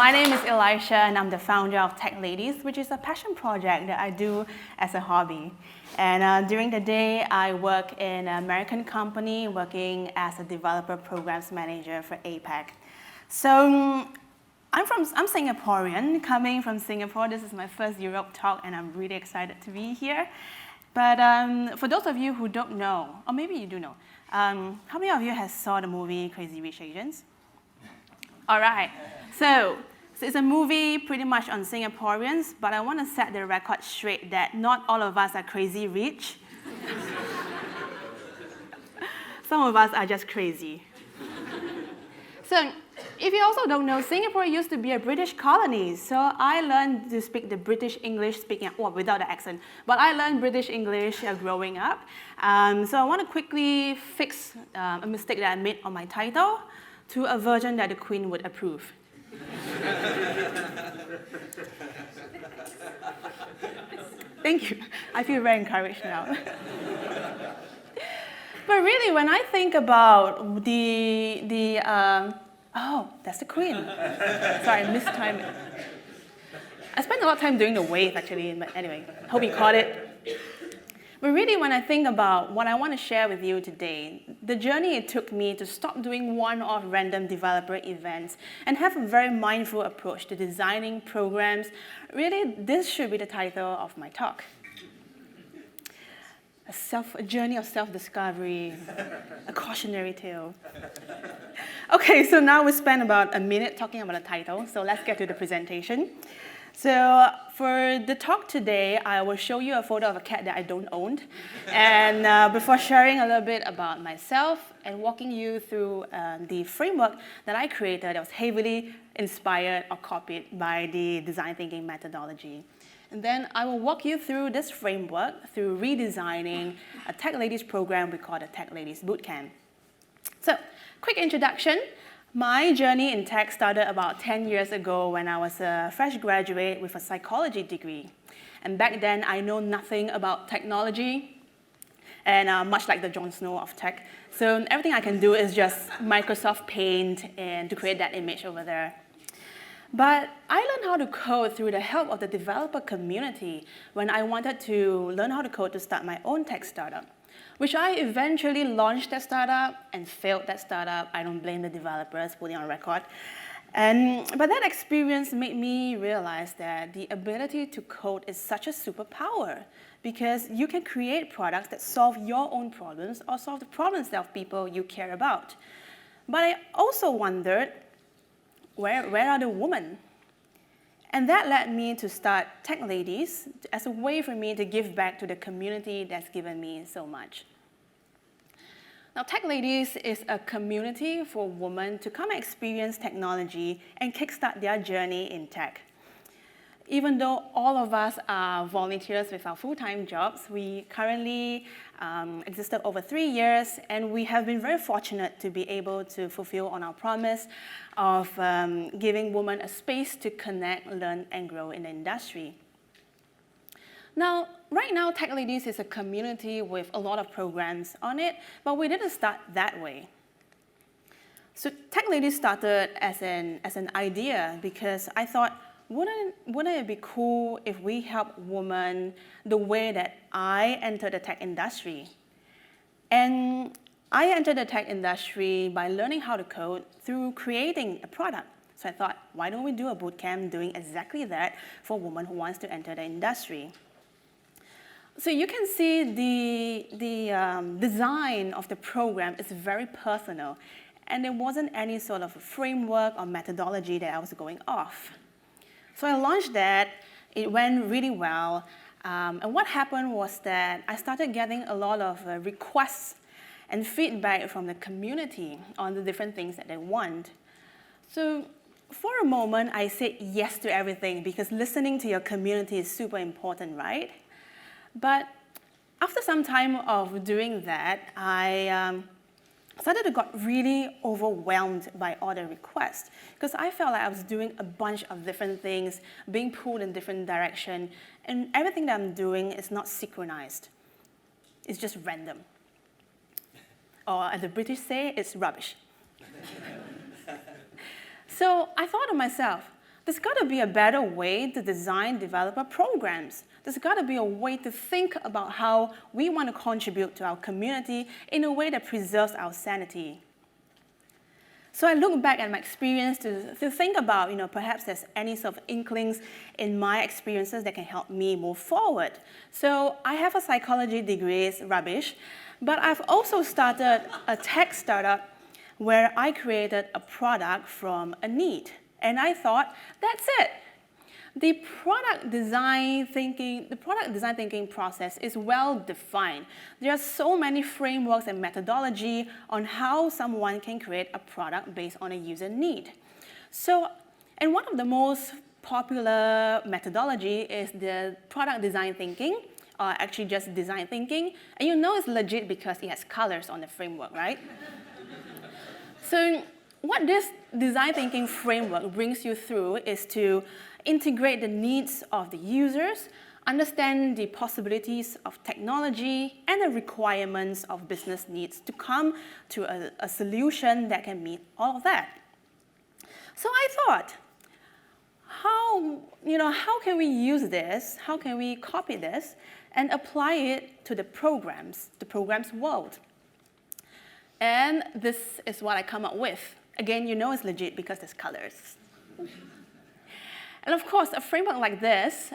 My name is Elisha, and I'm the founder of TechLadies, which is a passion project that I do as a hobby. And during the day, I work in an American company working as a developer programs manager for APAC. So I'm Singaporean, coming from Singapore. This is my first Europe talk, and I'm really excited to be here. But for those of you who don't know, or maybe you do know, how many of you have saw the movie Crazy Rich Asians? All right, so it's a movie pretty much on Singaporeans, but I want to set the record straight that not all of us are crazy rich. Some of us are just crazy. So if you also don't know, Singapore used to be a British colony, so I learned to speak the British English, without the accent, but I learned British English growing up. So I want to quickly fix a mistake that I made on my title to a version that the Queen would approve. Thank you. I feel very encouraged now. But really, when I think about oh, that's the Queen. Sorry, I mistimed it. I spent a lot of time doing the wave, actually, but anyway, hope you caught it. But really, when I think about what I want to share with you today, the journey it took me to stop doing one-off random developer events and have a very mindful approach to designing programs, really, this should be the title of my talk. A journey of self-discovery, a cautionary tale. Okay, so now we spent about a minute talking about the title, so let's get to the presentation. So for the talk today, I will show you a photo of a cat that I don't own, and before sharing a little bit about myself and walking you through the framework that I created that was heavily inspired or copied by the design thinking methodology. And then I will walk you through this framework through redesigning a TechLadies program we call the TechLadies Bootcamp. So, quick introduction. My journey in tech started about 10 years ago when I was a fresh graduate with a psychology degree. And back then, I know nothing about technology, and much like the Jon Snow of tech. So everything I can do is just Microsoft Paint and to create that image over there. But I learned how to code through the help of the developer community when I wanted to learn how to code to start my own tech startup, which I eventually launched that startup and failed that startup. I don't blame the developers, putting on record. But that experience made me realize that the ability to code is such a superpower because you can create products that solve your own problems or solve the problems of people you care about. But I also wondered, where are the women? And that led me to start TechLadies as a way for me to give back to the community that's given me so much. Now, TechLadies is a community for women to come and experience technology and kickstart their journey in tech. Even though all of us are volunteers with our full-time jobs, we currently existed over 3 years, and we have been very fortunate to be able to fulfill on our promise of giving women a space to connect, learn, and grow in the industry. Now, right now, TechLadies is a community with a lot of programs on it, but we didn't start that way. So TechLadies started as an idea because I thought, wouldn't it be cool if we help women the way that I entered the tech industry? And I entered the tech industry by learning how to code through creating a product. So I thought, why don't we do a bootcamp doing exactly that for women who wants to enter the industry? So you can see the design of the program is very personal, and there wasn't any sort of a framework or methodology that I was going off. So I launched that, it went really well, and what happened was that I started getting a lot of requests and feedback from the community on the different things that they want. So for a moment, I said yes to everything because listening to your community is super important, right? But after some time of doing that, I started to got really overwhelmed by all the requests because I felt like I was doing a bunch of different things, being pulled in different directions, and everything that I'm doing is not synchronized. It's just random. Or as the British say, it's rubbish. So I thought to myself, there's got to be a better way to design developer programs. There's got to be a way to think about how we want to contribute to our community in a way that preserves our sanity. So I look back at my experience to think about, perhaps there's any sort of inklings in my experiences that can help me move forward. So I have a psychology degree, it's rubbish, but I've also started a tech startup where I created a product from a need. And I thought, that's it. The product design thinking process is well defined. There are so many frameworks and methodology on how someone can create a product based on a user need. So, and one of the most popular methodology is the product design thinking, or actually just design thinking. And you know it's legit because it has colors on the framework, right? So what this design thinking framework brings you through is to integrate the needs of the users, understand the possibilities of technology, and the requirements of business needs to come to a solution that can meet all of that. So I thought, how can we use this, how can we copy this, and apply it to the program's world? And this is what I come up with. Again, you know it's legit because there's colors. And of course, a framework like this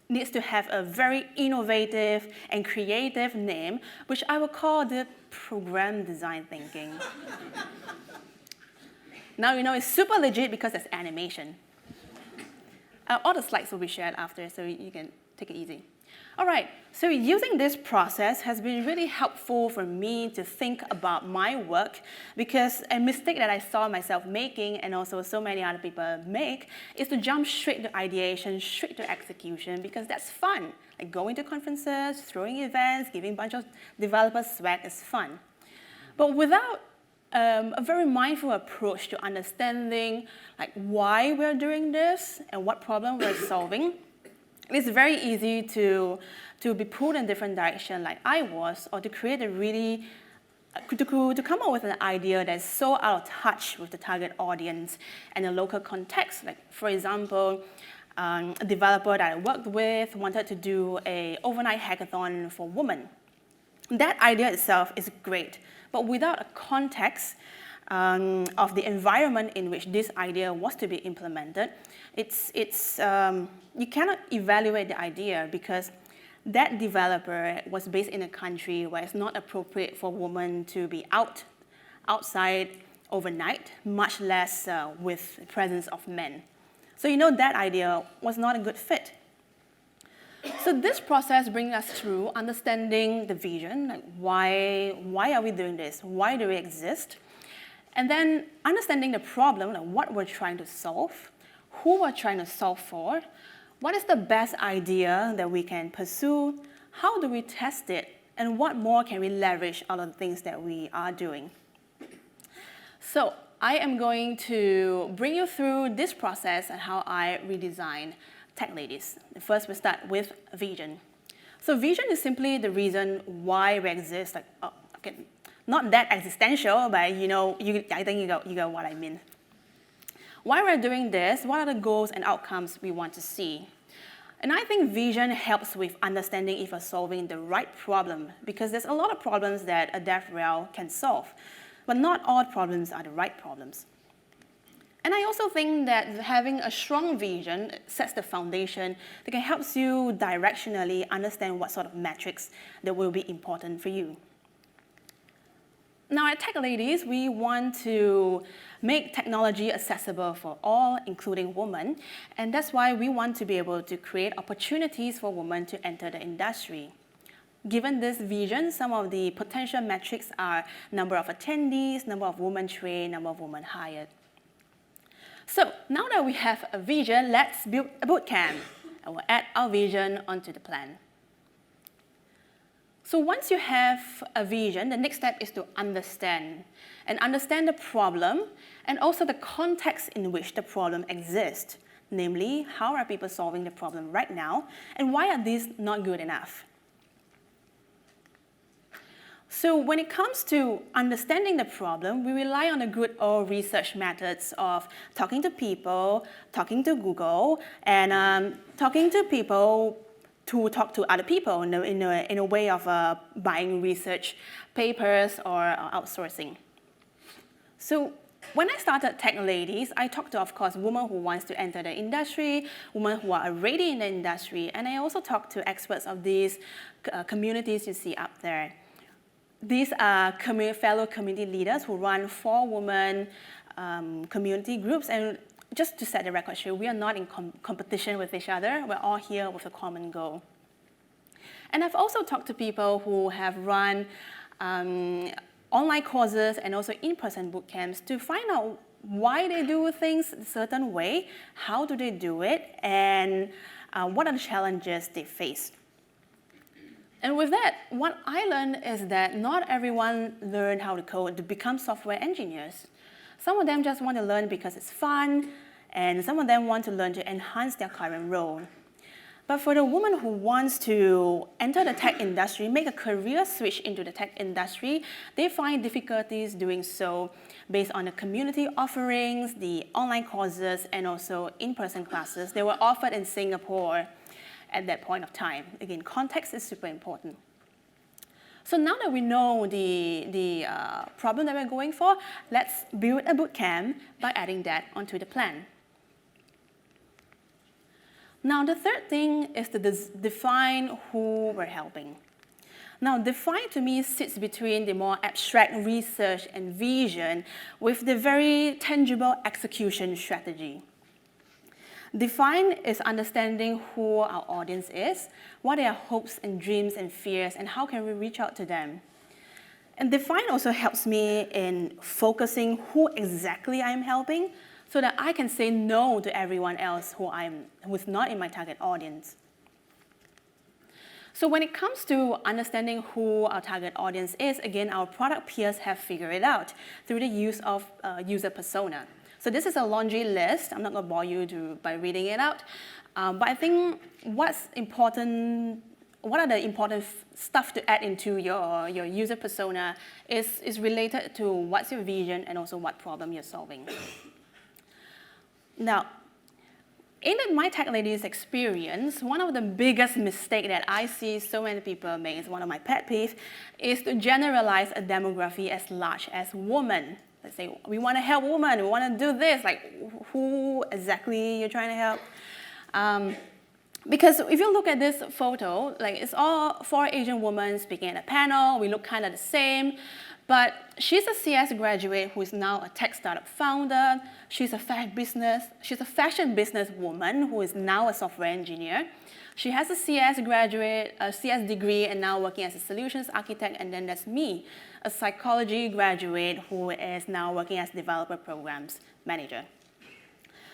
needs to have a very innovative and creative name, which I will call the program design thinking. Now you know it's super legit because there's animation. All the slides will be shared after, so you can take it easy. All right, so using this process has been really helpful for me to think about my work, because a mistake that I saw myself making, and also so many other people make, is to jump straight to ideation, straight to execution, because that's fun. Like going to conferences, throwing events, giving a bunch of developers swag is fun. But without a very mindful approach to understanding why we're doing this and what problem we're solving, it's very easy to be pulled in different direction like I was, or to create to come up with an idea that's so out of touch with the target audience and the local context. Like, for example, a developer that I worked with wanted to do an overnight hackathon for women. That idea itself is great, but without a context of the environment in which this idea was to be implemented, you cannot evaluate the idea, because that developer was based in a country where it's not appropriate for women to be outside overnight, much less with the presence of men. So that idea was not a good fit. So this process brings us through understanding the vision, like why are we doing this? Why do we exist? And then understanding the problem, like what we're trying to solve, who we're trying to solve for, what is the best idea that we can pursue, how do we test it, and what more can we leverage out of the things that we are doing. So I am going to bring you through this process and how I redesign TechLadies. Think we start with vision. So vision is simply the reason why we exist. Not that existential, but I think you got what I mean. Why we're doing this, what are the goals and outcomes we want to see? And I think vision helps with understanding if we're solving the right problem, because there's a lot of problems that a DevRel can solve, but not all problems are the right problems. And I also think that having a strong vision sets the foundation that can help you directionally understand what sort of metrics that will be important for you. Now at TechLadies, we want to make technology accessible for all, including women, and that's why we want to be able to create opportunities for women to enter the industry. Given this vision, some of the potential metrics are number of attendees, number of women trained, number of women hired. So now that we have a vision, let's build a bootcamp, and we'll add our vision onto the plan. So once you have a vision, the next step is to understand the problem and also the context in which the problem exists. Namely, how are people solving the problem right now, and why are these not good enough? So when it comes to understanding the problem, we rely on the good old research methods of talking to people, talking to Google, and talking to people to talk to other people in a way of buying research papers or outsourcing. So when I started TechLadies, I talked to, of course, women who wants to enter the industry, women who are already in the industry, and I also talked to experts of these communities you see up there. These are fellow community leaders who run 4-woman community groups, and just to set the record straight, we are not in competition with each other. We're all here with a common goal. And I've also talked to people who have run online courses and also in-person boot camps to find out why they do things a certain way, how do they do it, and what are the challenges they face. And with that, what I learned is that not everyone learned how to code to become software engineers. Some of them just want to learn because it's fun, and some of them want to learn to enhance their current role. But for the woman who wants to enter the tech industry, make a career switch into the tech industry, they find difficulties doing so based on the community offerings, the online courses, and also in-person classes. They were offered in Singapore at that point of time. Again, context is super important. So now that we know the problem that we're going for, let's build a bootcamp by adding that onto the plan. Now, the third thing is to define who we're helping. Now, define to me sits between the more abstract research and vision with the very tangible execution strategy. Define is understanding who our audience is, what are their hopes and dreams and fears, and how can we reach out to them. And define also helps me in focusing who exactly I'm helping so that I can say no to everyone else who's not in my target audience. So when it comes to understanding who our target audience is, again, our product peers have figured it out through the use of user persona. So this is a laundry list. I'm not going to bore you by reading it out. But I think what are the important stuff to add into your user persona is related to what's your vision and also what problem you're solving. Now, in my TechLadies experience, one of the biggest mistakes that I see so many people make, is one of my pet peeves, is to generalize a demography as large as women. Let's say, we want to help women, we want to do this, like who exactly you're trying to help? Because if you look at this photo, like it's all 4 Asian women speaking at a panel, we look kind of the same, but she's a CS graduate who is now a tech startup founder, she's a fashion business woman who is now a software engineer. She has a CS degree and now working as a solutions architect, and then there's me, a psychology graduate who is now working as developer programs manager.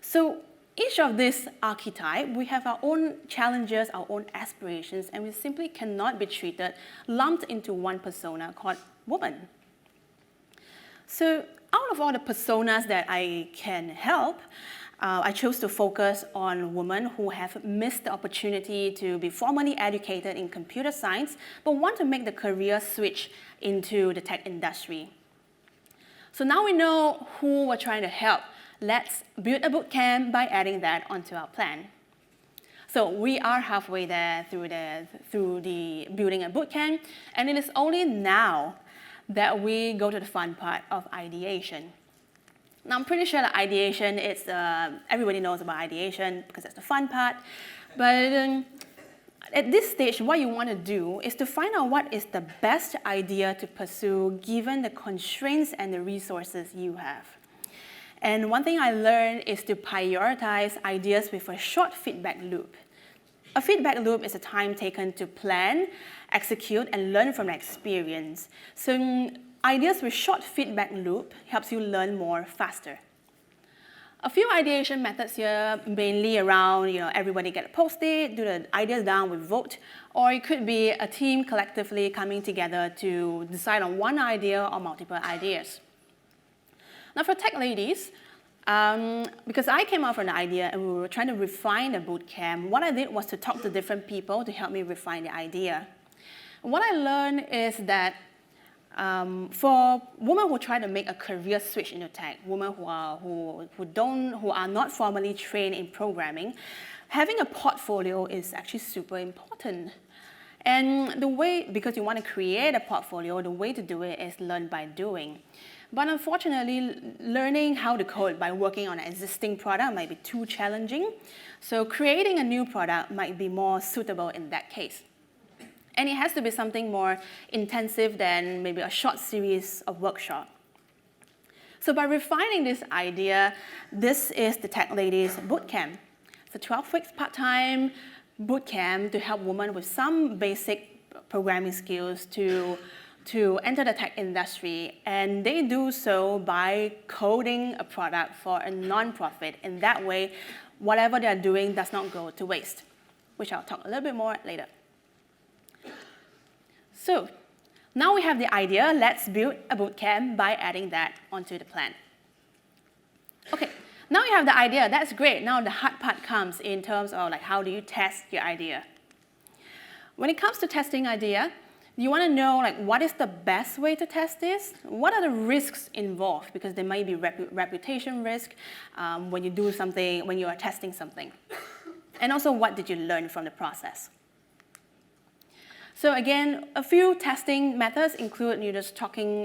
So each of these archetypes, we have our own challenges, our own aspirations, and we simply cannot be lumped into one persona called woman. So out of all the personas that I can help, I chose to focus on women who have missed the opportunity to be formally educated in computer science, but want to make the career switch into the tech industry. So now we know who we're trying to help. Let's build a bootcamp by adding that onto our plan. So we are halfway there through the building a bootcamp, and it is only now that we go to the fun part of ideation. Now, I'm pretty sure that ideation, everybody knows about ideation because that's the fun part. But at this stage, what you want to do is to find out what is the best idea to pursue given the constraints and the resources you have. And one thing I learned is to prioritize ideas with a short feedback loop. A feedback loop is a time taken to plan, execute, and learn from experience. So ideas with short feedback loop helps you learn more faster. A few ideation methods here, mainly around, everybody get a Post-it, do the ideas down with vote, or it could be a team collectively coming together to decide on one idea or multiple ideas. Now for TechLadies, because I came up with an idea and we were trying to refine the bootcamp, what I did was to talk to different people to help me refine the idea. What I learned is that For women who try to make a career switch into tech, women who are not formally trained in programming, having a portfolio is actually super important. And the way, because you want to create a portfolio, the way to do it is learn by doing. But unfortunately, learning how to code by working on an existing product might be too challenging. So creating a new product might be more suitable in that case. And it has to be something more intensive than maybe a short series of workshops. So by refining this idea, this is the TechLadies Bootcamp. It's a 12 weeks part-time bootcamp to help women with some basic programming skills to enter the tech industry. And they do so by coding a product for a nonprofit. In that way, whatever they're doing does not go to waste, which I'll talk a little bit more later. So now we have the idea, let's build a bootcamp by adding that onto the plan. Okay, now you have the idea, that's great. Now the hard part comes in terms of like how do you test your idea. When it comes to testing idea, you want to know like what is the best way to test this? What are the risks involved? Because there might be reputation risk when you do something, when you are testing something. And also what did you learn from the process? So again, a few testing methods include just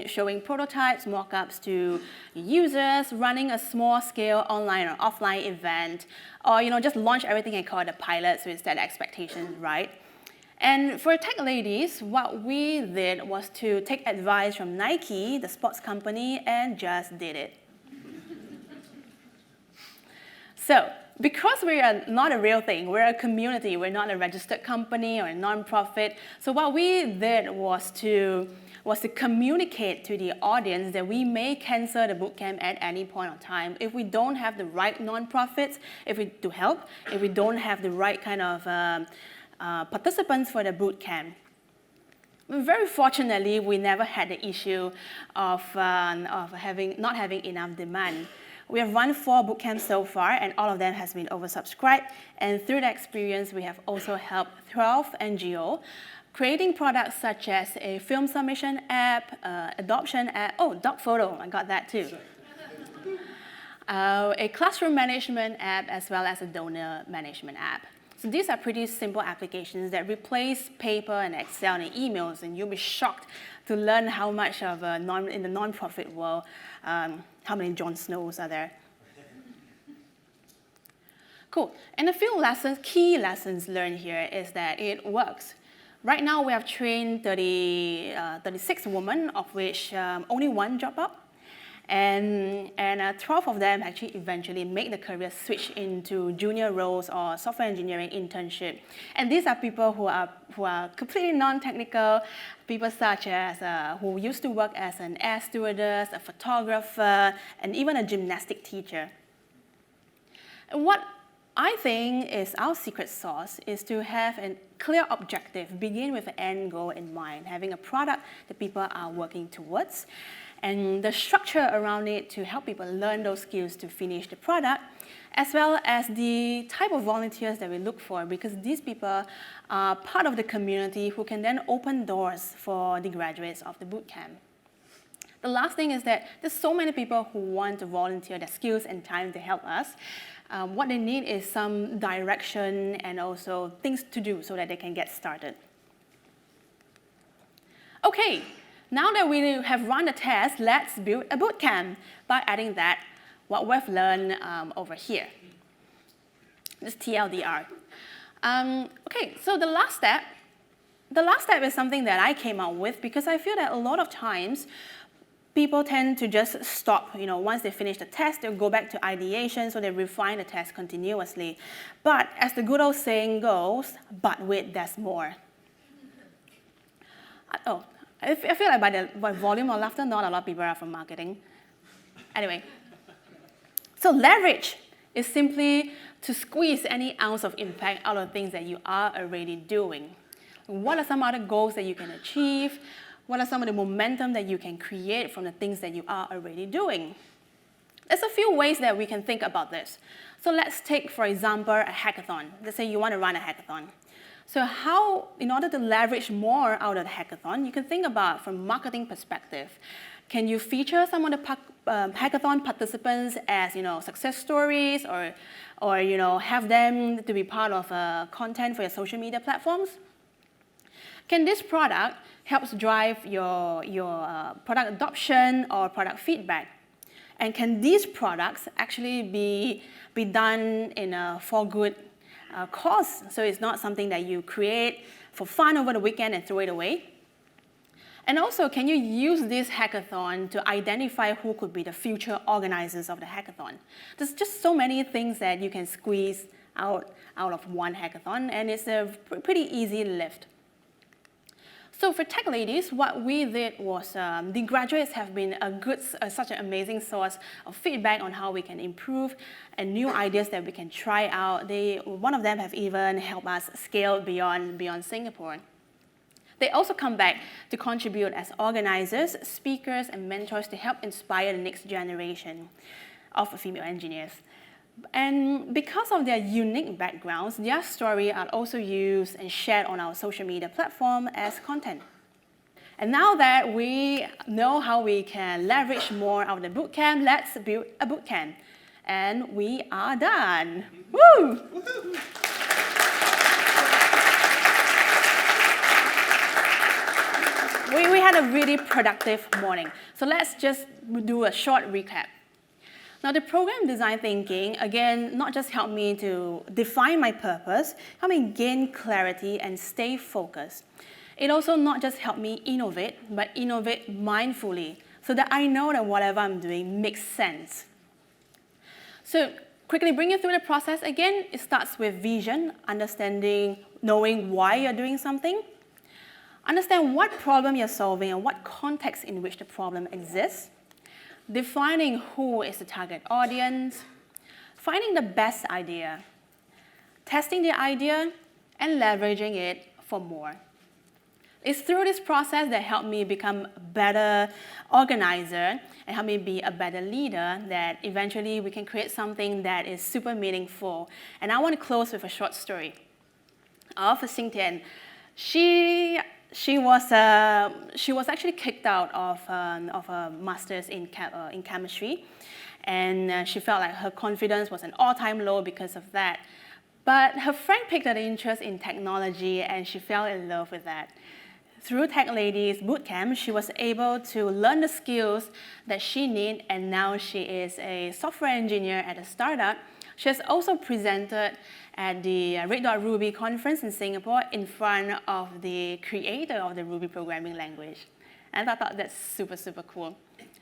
showing prototypes, mock-ups to users, running a small-scale online or offline event, or just launch everything and call it a pilot so you set expectations right. And for TechLadies, what we did was to take advice from Nike, the sports company, and just did it. So, because we are not a real thing, we're a community, we're not a registered company or a nonprofit. So what we did was to communicate to the audience that we may cancel the bootcamp at any point of time if we don't have the right nonprofits, if we don't have the right kind of participants for the bootcamp. Very fortunately, we never had the issue of not having enough demand. We have run 4 bootcamps so far, and all of them has been oversubscribed. And through the experience, we have also helped 12 NGOs creating products such as a film submission app, adoption app, dog photo, I got that too. A classroom management app, as well as a donor management app. So these are pretty simple applications that replace paper and Excel and emails, and you'll be shocked to learn how much of in the nonprofit world, how many Jon Snows are there. Cool. And a few key lessons learned here is that it works. Right now, we have trained 36 women, of which only 1 dropped out. And 12 of them actually eventually make the career switch into junior roles or software engineering internship. And these are people who are completely non-technical, people such as who used to work as an air stewardess, a photographer, and even a gymnastic teacher. And what I think is our secret sauce is to have a clear objective, begin with an end goal in mind, having a product that people are working towards, and the structure around it to help people learn those skills to finish the product, as well as the type of volunteers that we look for, because these people are part of the community who can then open doors for the graduates of the bootcamp. The last thing is that there's so many people who want to volunteer their skills and time to help us. What they need is some direction and also things to do so that they can get started. Okay. Now that we have run the test, let's build a bootcamp by adding what we've learned over here. This TLDR. Okay, so the last step is something that I came up with because I feel that a lot of times people tend to just stop. Once they finish the test, they'll go back to ideation, so they refine the test continuously. But as the good old saying goes, but wait, there's more. I feel like by volume of laughter, not a lot of people are from marketing. Anyway, so leverage is simply to squeeze any ounce of impact out of things that you are already doing. What are some other goals that you can achieve? What are some of the momentum that you can create from the things that you are already doing? There's a few ways that we can think about this. So let's take, for example, a hackathon. Let's say you want to run a hackathon. So how, in order to leverage more out of the hackathon, you can think about from marketing perspective. Can you feature some of the hackathon participants as success stories, or have them to be part of content for your social media platforms? Can this product help drive your product adoption or product feedback? And can these products actually be done in a for good cause? So it's not something that you create for fun over the weekend and throw it away. And also, can you use this hackathon to identify who could be the future organizers of the hackathon? There's just so many things that you can squeeze out of one hackathon, and it's a pretty easy lift. So for TechLadies, what we did was the graduates have been such an amazing source of feedback on how we can improve and new ideas that we can try out. One of them have even helped us scale beyond Singapore. They also come back to contribute as organizers, speakers, and mentors to help inspire the next generation of female engineers. And because of their unique backgrounds, their story are also used and shared on our social media platform as content. And now that we know how we can leverage more of the bootcamp, let's build a bootcamp. And we are done. Woo! We had a really productive morning. So let's just do a short recap. Now, the program design thinking, again, not just helped me to define my purpose, helped me gain clarity and stay focused. It also not just helped me innovate, but innovate mindfully, so that I know that whatever I'm doing makes sense. So quickly bring you through the process again. It starts with vision, understanding, knowing why you're doing something. Understand what problem you're solving and what context in which the problem exists. Defining who is the target audience. Finding the best idea. Testing the idea and leveraging it for more. It's through this process that helped me become a better organizer and helped me be a better leader that eventually we can create something that is super meaningful. And I want to close with a short story of Xing Tian. She was actually kicked out of a master's in chemistry, and she felt like her confidence was an all-time low because of that. But her friend picked an interest in technology, and she fell in love with that. Through TechLadies Bootcamp, she was able to learn the skills that she needed, and now she is a software engineer at a startup. She has also presented at the Red.Ruby conference in Singapore in front of the creator of the Ruby programming language. And I thought that's super, super cool.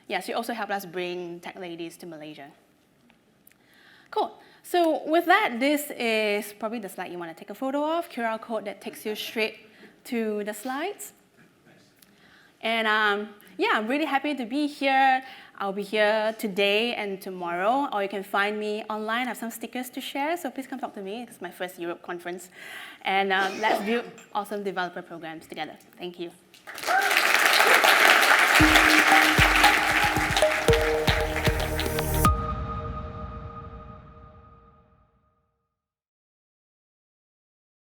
Yeah, she also helped us bring TechLadies to Malaysia. Cool. So with that, this is probably the slide you want to take a photo of, QR code that takes you straight to the slides. And yeah, I'm really happy to be here. I'll be here today and tomorrow, or you can find me online. I have some stickers to share, so please come talk to me. It's my first Europe conference. And let's build awesome developer programs together. Thank you.